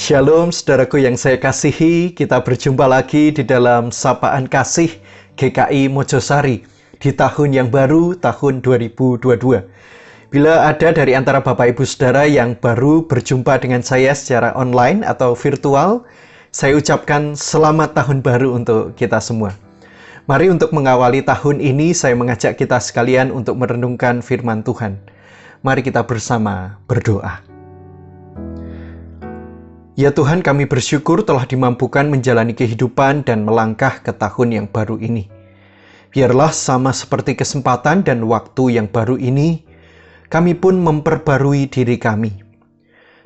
Shalom saudaraku yang saya kasihi, kita berjumpa lagi di dalam Sapaan Kasih GKI Mojosari di tahun yang baru, tahun 2022. Bila ada dari antara Bapak Ibu Saudara yang baru berjumpa dengan saya secara online atau virtual, saya ucapkan selamat tahun baru untuk kita semua. Mari untuk mengawali tahun ini, saya mengajak kita sekalian untuk merenungkan firman Tuhan. Mari kita bersama berdoa. Ya Tuhan, kami bersyukur telah dimampukan menjalani kehidupan dan melangkah ke tahun yang baru ini. Biarlah sama seperti kesempatan dan waktu yang baru ini, kami pun memperbarui diri kami.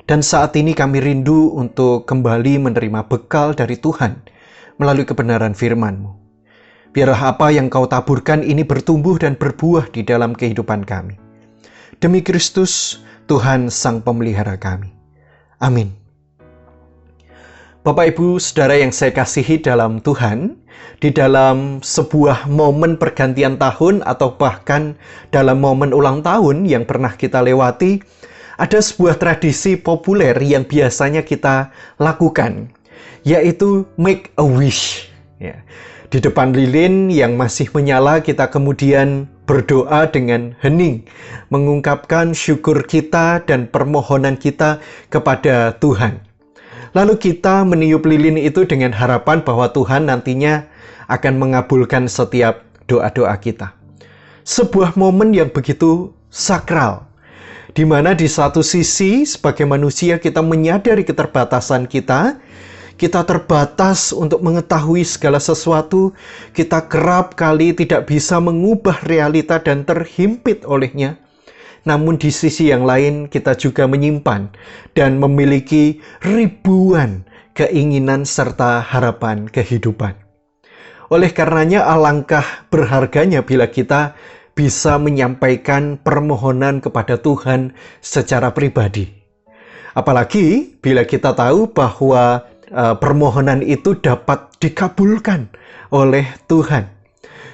Dan saat ini kami rindu untuk kembali menerima bekal dari Tuhan melalui kebenaran firman-Mu. Biarlah apa yang Kau taburkan ini bertumbuh dan berbuah di dalam kehidupan kami. Demi Kristus, Tuhan Sang Pemelihara kami. Amin. Bapak Ibu Saudara yang saya kasihi dalam Tuhan, di dalam sebuah momen pergantian tahun atau bahkan dalam momen ulang tahun yang pernah kita lewati, ada sebuah tradisi populer yang biasanya kita lakukan, yaitu make a wish. Ya. Di depan lilin yang masih menyala, kita kemudian berdoa dengan hening, mengungkapkan syukur kita dan permohonan kita kepada Tuhan. Lalu kita meniup lilin itu dengan harapan bahwa Tuhan nantinya akan mengabulkan setiap doa-doa kita. Sebuah momen yang begitu sakral, di mana di satu sisi sebagai manusia kita menyadari keterbatasan kita terbatas untuk mengetahui segala sesuatu, kita kerap kali tidak bisa mengubah realita dan terhimpit olehnya. Namun di sisi yang lain kita juga menyimpan dan memiliki ribuan keinginan serta harapan kehidupan. Oleh karenanya alangkah berharganya bila kita bisa menyampaikan permohonan kepada Tuhan secara pribadi. Apalagi bila kita tahu bahwa permohonan itu dapat dikabulkan oleh Tuhan.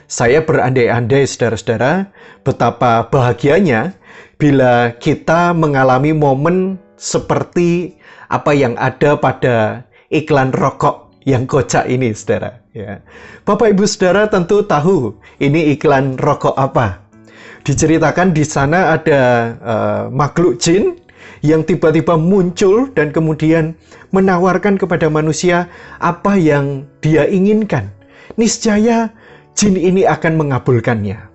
Saya berandai-andai saudara-saudara betapa bahagianya bila kita mengalami momen seperti apa yang ada pada iklan rokok yang kocak ini, saudara. Ya. Bapak Ibu Saudara tentu tahu ini iklan rokok apa. Diceritakan di sana ada makhluk jin yang tiba-tiba muncul dan kemudian menawarkan kepada manusia apa yang dia inginkan. Niscaya jin ini akan mengabulkannya.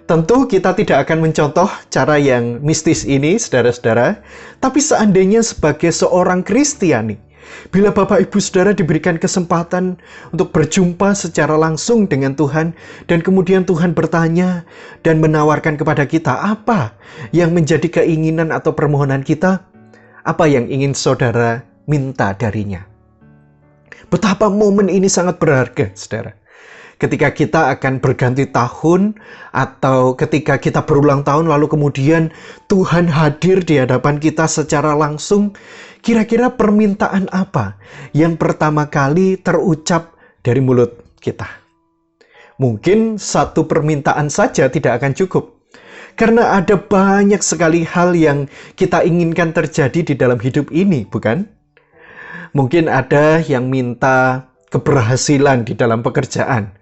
Tentu kita tidak akan mencontoh cara yang mistis ini, saudara-saudara. Tapi seandainya sebagai seorang Kristiani, bila Bapak Ibu Saudara diberikan kesempatan untuk berjumpa secara langsung dengan Tuhan, dan kemudian Tuhan bertanya dan menawarkan kepada kita apa yang menjadi keinginan atau permohonan kita, apa yang ingin saudara minta darinya. Betapa momen ini sangat berharga, saudara. Ketika kita akan berganti tahun atau ketika kita berulang tahun lalu kemudian Tuhan hadir di hadapan kita secara langsung, kira-kira permintaan apa yang pertama kali terucap dari mulut kita? Mungkin satu permintaan saja tidak akan cukup. Karena ada banyak sekali hal yang kita inginkan terjadi di dalam hidup ini, bukan? Mungkin ada yang minta keberhasilan di dalam pekerjaan,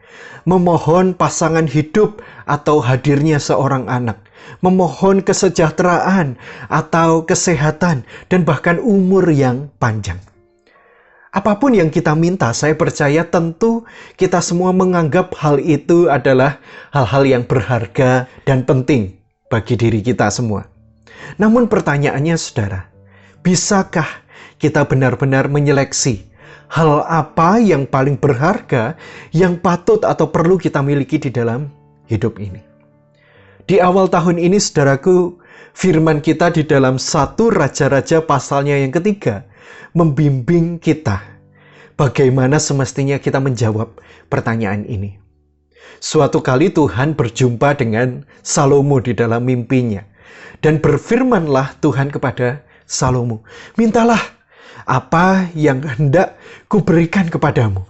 memohon pasangan hidup atau hadirnya seorang anak, memohon kesejahteraan atau kesehatan, dan bahkan umur yang panjang. Apapun yang kita minta, saya percaya tentu kita semua menganggap hal itu adalah hal-hal yang berharga dan penting bagi diri kita semua. Namun pertanyaannya, saudara, bisakah kita benar-benar menyeleksi hal apa yang paling berharga yang patut atau perlu kita miliki di dalam hidup ini? Di awal tahun ini, saudaraku, firman kita di dalam 1 Raja-Raja pasalnya yang ketiga membimbing kita bagaimana semestinya kita menjawab pertanyaan ini. Suatu kali Tuhan berjumpa dengan Salomo di dalam mimpinya, dan berfirmanlah Tuhan kepada Salomo, "Mintalah apa yang hendak kuberikan kepadamu."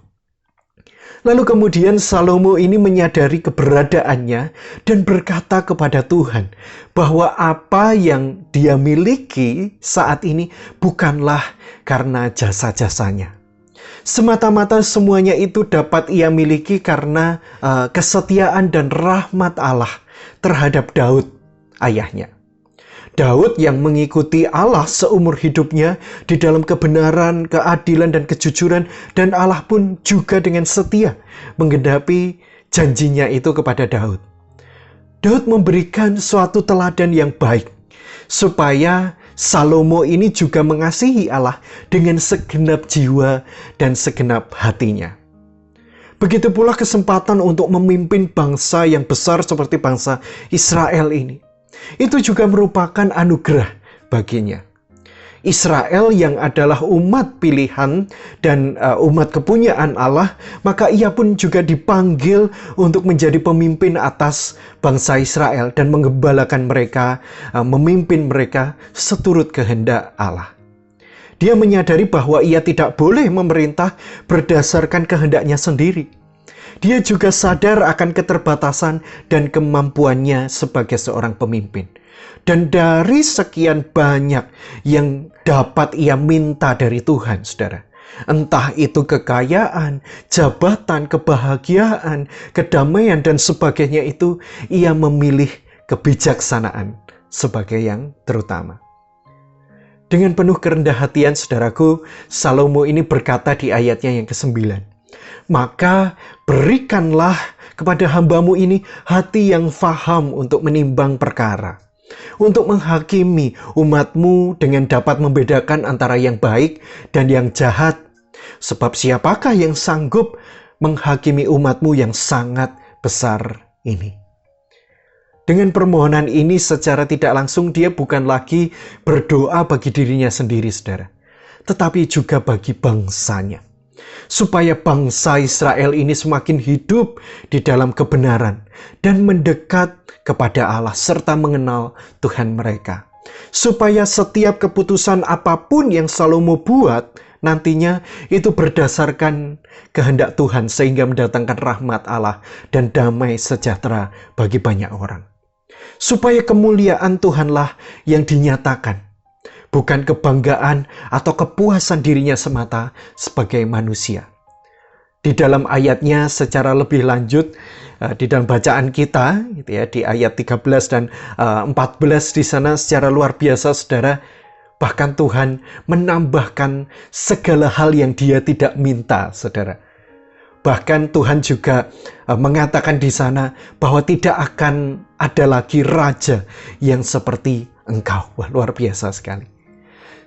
Lalu kemudian Salomo ini menyadari keberadaannya dan berkata kepada Tuhan bahwa apa yang dia miliki saat ini bukanlah karena jasa-jasanya. Semata-mata semuanya itu dapat ia miliki karena kesetiaan dan rahmat Allah terhadap Daud, ayahnya. Daud yang mengikuti Allah seumur hidupnya di dalam kebenaran, keadilan, dan kejujuran, dan Allah pun juga dengan setia menggenapi janjinya itu kepada Daud. Daud memberikan suatu teladan yang baik supaya Salomo ini juga mengasihi Allah dengan segenap jiwa dan segenap hatinya. Begitu pula kesempatan untuk memimpin bangsa yang besar seperti bangsa Israel ini. Itu juga merupakan anugerah baginya. Israel yang adalah umat pilihan dan umat kepunyaan Allah, maka ia pun juga dipanggil untuk menjadi pemimpin atas bangsa Israel dan menggembalakan mereka, memimpin mereka seturut kehendak Allah. Dia menyadari bahwa ia tidak boleh memerintah berdasarkan kehendaknya sendiri. Dia juga sadar akan keterbatasan dan kemampuannya sebagai seorang pemimpin. Dan dari sekian banyak yang dapat ia minta dari Tuhan, saudara. Entah itu kekayaan, jabatan, kebahagiaan, kedamaian, dan sebagainya itu, ia memilih kebijaksanaan sebagai yang terutama. Dengan penuh kerendah hatian, saudaraku, Salomo ini berkata di ayatnya yang ke-9. Maka berikanlah kepada hambamu ini hati yang faham untuk menimbang perkara, untuk menghakimi umatmu dengan dapat membedakan antara yang baik dan yang jahat. Sebab siapakah yang sanggup menghakimi umatmu yang sangat besar ini? Dengan permohonan ini secara tidak langsung dia bukan lagi berdoa bagi dirinya sendiri, saudara, tetapi juga bagi bangsanya. Supaya bangsa Israel ini semakin hidup di dalam kebenaran dan mendekat kepada Allah serta mengenal Tuhan mereka. Supaya setiap keputusan apapun yang Salomo buat nantinya itu berdasarkan kehendak Tuhan sehingga mendatangkan rahmat Allah dan damai sejahtera bagi banyak orang. Supaya kemuliaan Tuhanlah yang dinyatakan, bukan kebanggaan atau kepuasan dirinya semata sebagai manusia. Di dalam ayatnya secara lebih lanjut, di dalam bacaan kita, gitu ya, di ayat 13 dan 14 di sana secara luar biasa, saudara, bahkan Tuhan menambahkan segala hal yang dia tidak minta, saudara. Bahkan Tuhan juga mengatakan di sana bahwa tidak akan ada lagi raja yang seperti engkau. Wah, luar biasa sekali.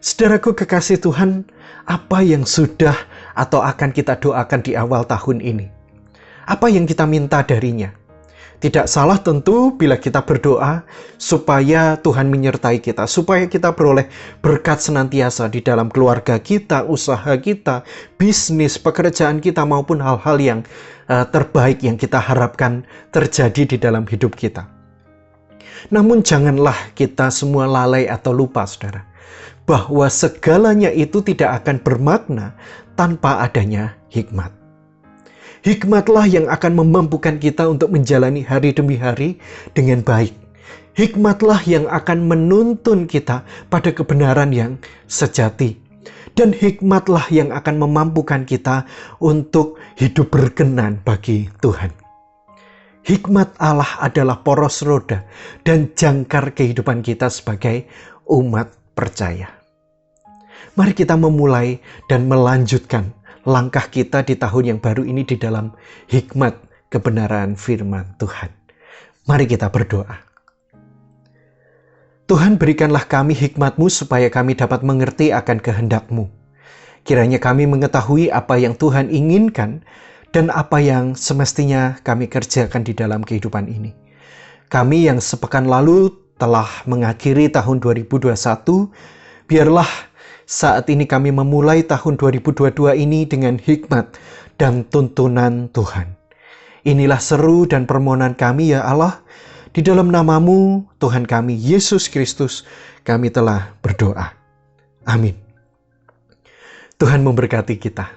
Saudaraku kekasih Tuhan, apa yang sudah atau akan kita doakan di awal tahun ini? Apa yang kita minta darinya? Tidak salah tentu bila kita berdoa supaya Tuhan menyertai kita, supaya kita beroleh berkat senantiasa di dalam keluarga kita, usaha kita, bisnis, pekerjaan kita, maupun hal-hal yang terbaik yang kita harapkan terjadi di dalam hidup kita. Namun janganlah kita semua lalai atau lupa, saudara, bahwa segalanya itu tidak akan bermakna tanpa adanya hikmat. Hikmatlah yang akan memampukan kita untuk menjalani hari demi hari dengan baik. Hikmatlah yang akan menuntun kita pada kebenaran yang sejati. Dan hikmatlah yang akan memampukan kita untuk hidup berkenan bagi Tuhan. Hikmat Allah adalah poros roda dan jangkar kehidupan kita sebagai umat percaya. Mari kita memulai dan melanjutkan langkah kita di tahun yang baru ini di dalam hikmat kebenaran firman Tuhan. Mari kita berdoa. Tuhan, berikanlah kami hikmat-Mu supaya kami dapat mengerti akan kehendak-Mu. Kiranya kami mengetahui apa yang Tuhan inginkan dan apa yang semestinya kami kerjakan di dalam kehidupan ini. Kami yang sepekan lalu telah mengakhiri tahun 2021, biarlah saat ini kami memulai tahun 2022 ini dengan hikmat dan tuntunan Tuhan. Inilah seru dan permohonan kami ya Allah. Di dalam nama-Mu, Tuhan kami, Yesus Kristus, kami telah berdoa. Amin. Tuhan memberkati kita.